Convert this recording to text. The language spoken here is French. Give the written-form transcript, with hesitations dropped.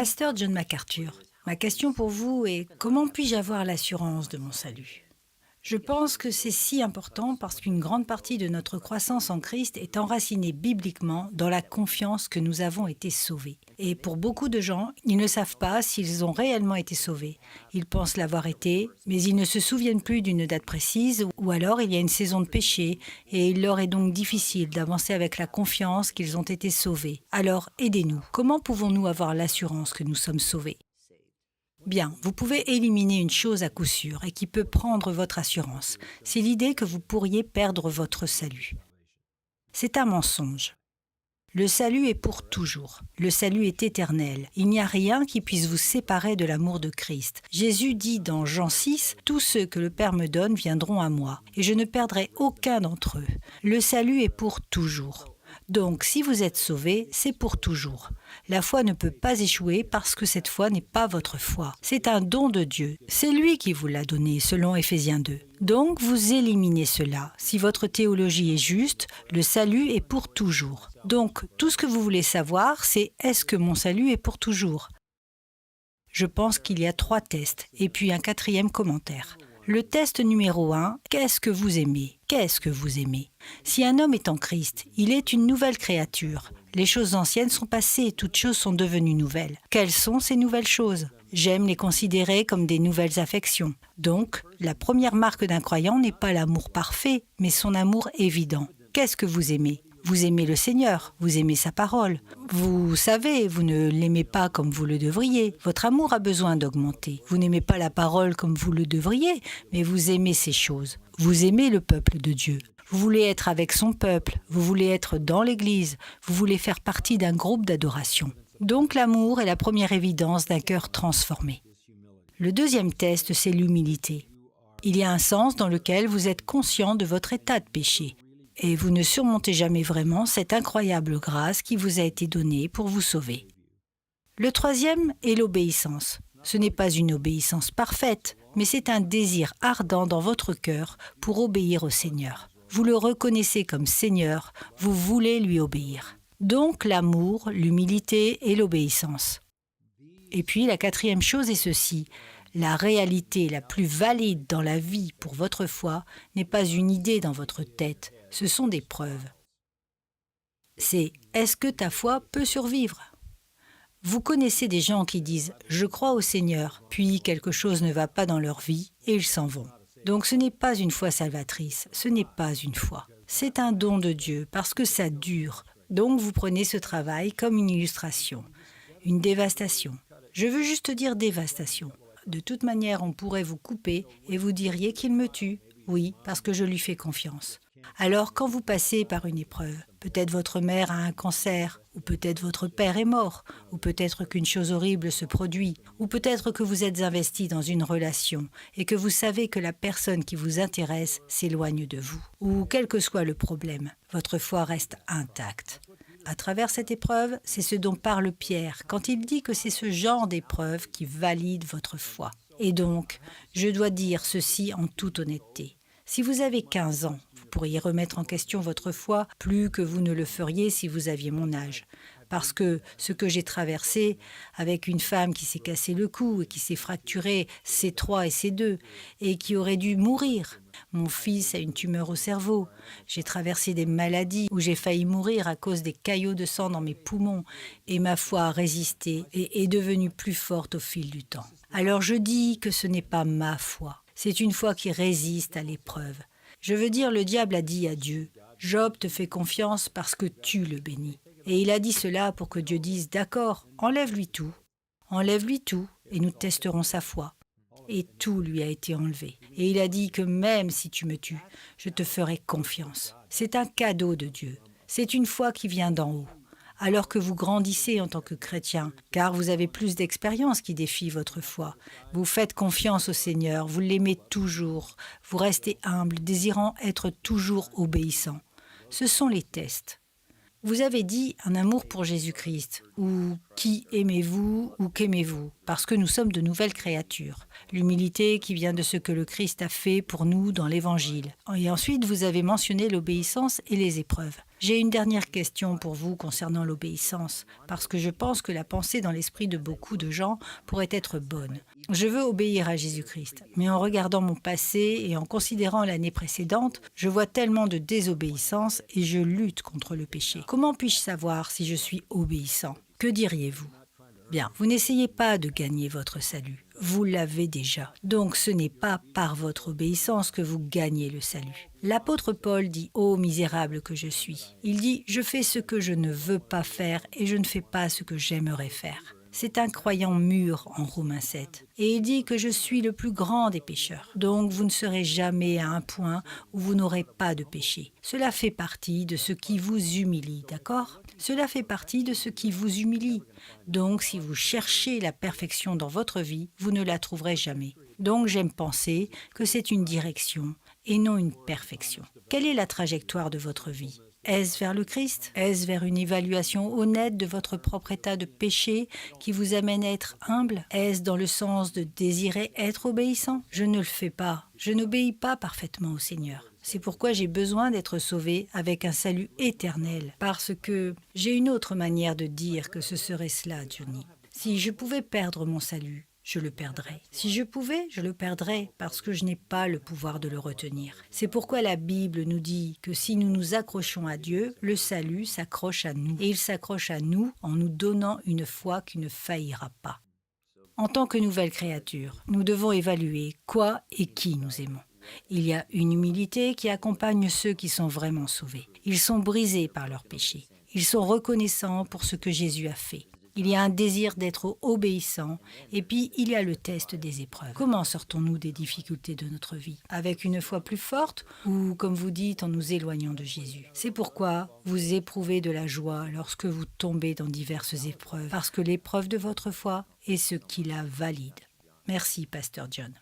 Pasteur John MacArthur, ma question pour vous est comment puis-je avoir l'assurance de mon salut? Je pense que c'est si important parce qu'une grande partie de notre croissance en Christ est enracinée bibliquement dans la confiance que nous avons été sauvés. Et pour beaucoup de gens, ils ne savent pas s'ils ont réellement été sauvés. Ils pensent l'avoir été, mais ils ne se souviennent plus d'une date précise ou alors il y a une saison de péché et il leur est donc difficile d'avancer avec la confiance qu'ils ont été sauvés. Alors aidez-nous. Comment pouvons-nous avoir l'assurance que nous sommes sauvés? Bien, vous pouvez éliminer une chose à coup sûr et qui peut prendre votre assurance. C'est l'idée que vous pourriez perdre votre salut. C'est un mensonge. Le salut est pour toujours. Le salut est éternel. Il n'y a rien qui puisse vous séparer de l'amour de Christ. Jésus dit dans Jean 6, « Tous ceux que le Père me donne viendront à moi, et je ne perdrai aucun d'entre eux. » Le salut est pour toujours. Donc, si vous êtes sauvé, c'est pour toujours. La foi ne peut pas échouer parce que cette foi n'est pas votre foi. C'est un don de Dieu. C'est lui qui vous l'a donné, selon Éphésiens 2. Donc, vous éliminez cela. Si votre théologie est juste, le salut est pour toujours. Donc, tout ce que vous voulez savoir, c'est est-ce que mon salut est pour toujours? Je pense qu'il y a 3 tests et puis un 4e commentaire. Le test numéro 1, qu'est-ce que vous aimez? Qu'est-ce que vous aimez? Si un homme est en Christ, il est une nouvelle créature. Les choses anciennes sont passées, toutes choses sont devenues nouvelles. Quelles sont ces nouvelles choses? J'aime les considérer comme des nouvelles affections. Donc, la première marque d'un croyant n'est pas l'amour parfait, mais son amour évident. Qu'est-ce que vous aimez? Vous aimez le Seigneur, vous aimez sa parole. Vous savez, vous ne l'aimez pas comme vous le devriez. Votre amour a besoin d'augmenter. Vous n'aimez pas la parole comme vous le devriez, mais vous aimez ces choses. Vous aimez le peuple de Dieu. Vous voulez être avec son peuple, vous voulez être dans l'Église, vous voulez faire partie d'un groupe d'adoration. Donc l'amour est la première évidence d'un cœur transformé. Le 2e test, c'est l'humilité. Il y a un sens dans lequel vous êtes conscient de votre état de péché. Et vous ne surmontez jamais vraiment cette incroyable grâce qui vous a été donnée pour vous sauver. Le 3e est l'obéissance. Ce n'est pas une obéissance parfaite, mais c'est un désir ardent dans votre cœur pour obéir au Seigneur. Vous le reconnaissez comme Seigneur, vous voulez lui obéir. Donc l'amour, l'humilité et l'obéissance. Et puis la 4e chose est ceci. La réalité la plus valide dans la vie pour votre foi n'est pas une idée dans votre tête, ce sont des preuves. C'est « est-ce que ta foi peut survivre ?» Vous connaissez des gens qui disent « je crois au Seigneur », puis quelque chose ne va pas dans leur vie et ils s'en vont. Donc ce n'est pas une foi salvatrice, ce n'est pas une foi. C'est un don de Dieu parce que ça dure. Donc vous prenez ce travail comme une illustration, une dévastation. Je veux juste dire dévastation. De toute manière, on pourrait vous couper et vous diriez qu'il me tue. Oui, parce que je lui fais confiance. Alors, quand vous passez par une épreuve, peut-être votre mère a un cancer, ou peut-être votre père est mort, ou peut-être qu'une chose horrible se produit, ou peut-être que vous êtes investi dans une relation et que vous savez que la personne qui vous intéresse s'éloigne de vous. Ou quel que soit le problème, votre foi reste intacte. À travers cette épreuve, c'est ce dont parle Pierre quand il dit que c'est ce genre d'épreuve qui valide votre foi. Et donc, je dois dire ceci en toute honnêteté. Si vous avez 15 ans, vous pourriez remettre en question votre foi plus que vous ne le feriez si vous aviez mon âge. Parce que ce que j'ai traversé avec une femme qui s'est cassé le cou et qui s'est fracturé C3 et C2 et qui aurait dû mourir. Mon fils a une tumeur au cerveau. J'ai traversé des maladies où j'ai failli mourir à cause des caillots de sang dans mes poumons et ma foi a résisté et est devenue plus forte au fil du temps. Alors je dis que ce n'est pas ma foi. C'est une foi qui résiste à l'épreuve. Je veux dire, le diable a dit à Dieu, « Job te fait confiance parce que tu le bénis. » Et il a dit cela pour que Dieu dise, « D'accord, enlève-lui tout et nous testerons sa foi. » Et tout lui a été enlevé. Et il a dit que même si tu me tues, je te ferai confiance. C'est un cadeau de Dieu. C'est une foi qui vient d'en haut. Alors que vous grandissez en tant que chrétien, car vous avez plus d'expérience qui défie votre foi. Vous faites confiance au Seigneur, vous l'aimez toujours, vous restez humble, désirant être toujours obéissant. Ce sont les tests. Vous avez dit un amour pour Jésus-Christ, ou qui aimez-vous ou qu'aimez-vous, parce que nous sommes de nouvelles créatures. L'humilité qui vient de ce que le Christ a fait pour nous dans l'Évangile. Et ensuite, vous avez mentionné l'obéissance et les épreuves. J'ai une dernière question pour vous concernant l'obéissance, parce que je pense que la pensée dans l'esprit de beaucoup de gens pourrait être bonne. Je veux obéir à Jésus-Christ, mais en regardant mon passé et en considérant l'année précédente, je vois tellement de désobéissance et je lutte contre le péché. Comment puis-je savoir si je suis obéissant? Que diriez-vous? Bien, vous n'essayez pas de gagner votre salut. Vous l'avez déjà. Donc ce n'est pas par votre obéissance que vous gagnez le salut. L'apôtre Paul dit « Ô misérable que je suis ». Il dit « Je fais ce que je ne veux pas faire et je ne fais pas ce que j'aimerais faire ». C'est un croyant mûr en Romains 7. Et il dit que je suis le plus grand des pécheurs. Donc vous ne serez jamais à un point où vous n'aurez pas de péché. Cela fait partie de ce qui vous humilie, d'accord? Cela fait partie de ce qui vous humilie. Donc si vous cherchez la perfection dans votre vie, vous ne la trouverez jamais. Donc j'aime penser que c'est une direction et non une perfection. Quelle est la trajectoire de votre vie? Est-ce vers le Christ? Est-ce vers une évaluation honnête de votre propre état de péché qui vous amène à être humble? Est-ce dans le sens de désirer être obéissant? Je ne le fais pas. Je n'obéis pas parfaitement au Seigneur. C'est pourquoi j'ai besoin d'être sauvé avec un salut éternel. Parce que j'ai une autre manière de dire que ce serait cela, Johnny. Si je pouvais perdre mon salut, je le perdrais. Si je pouvais, je le perdrais parce que je n'ai pas le pouvoir de le retenir. C'est pourquoi la Bible nous dit que si nous nous accrochons à Dieu, le salut s'accroche à nous. Et il s'accroche à nous en nous donnant une foi qui ne faillira pas. En tant que nouvelle créature, nous devons évaluer quoi et qui nous aimons. Il y a une humilité qui accompagne ceux qui sont vraiment sauvés. Ils sont brisés par leurs péchés. Ils sont reconnaissants pour ce que Jésus a fait. Il y a un désir d'être obéissant et puis il y a le test des épreuves. Comment sortons-nous des difficultés de notre vie? Avec une foi plus forte ou, comme vous dites, en nous éloignant de Jésus? C'est pourquoi vous éprouvez de la joie lorsque vous tombez dans diverses épreuves, parce que l'épreuve de votre foi est ce qui la valide. Merci, Pasteur John.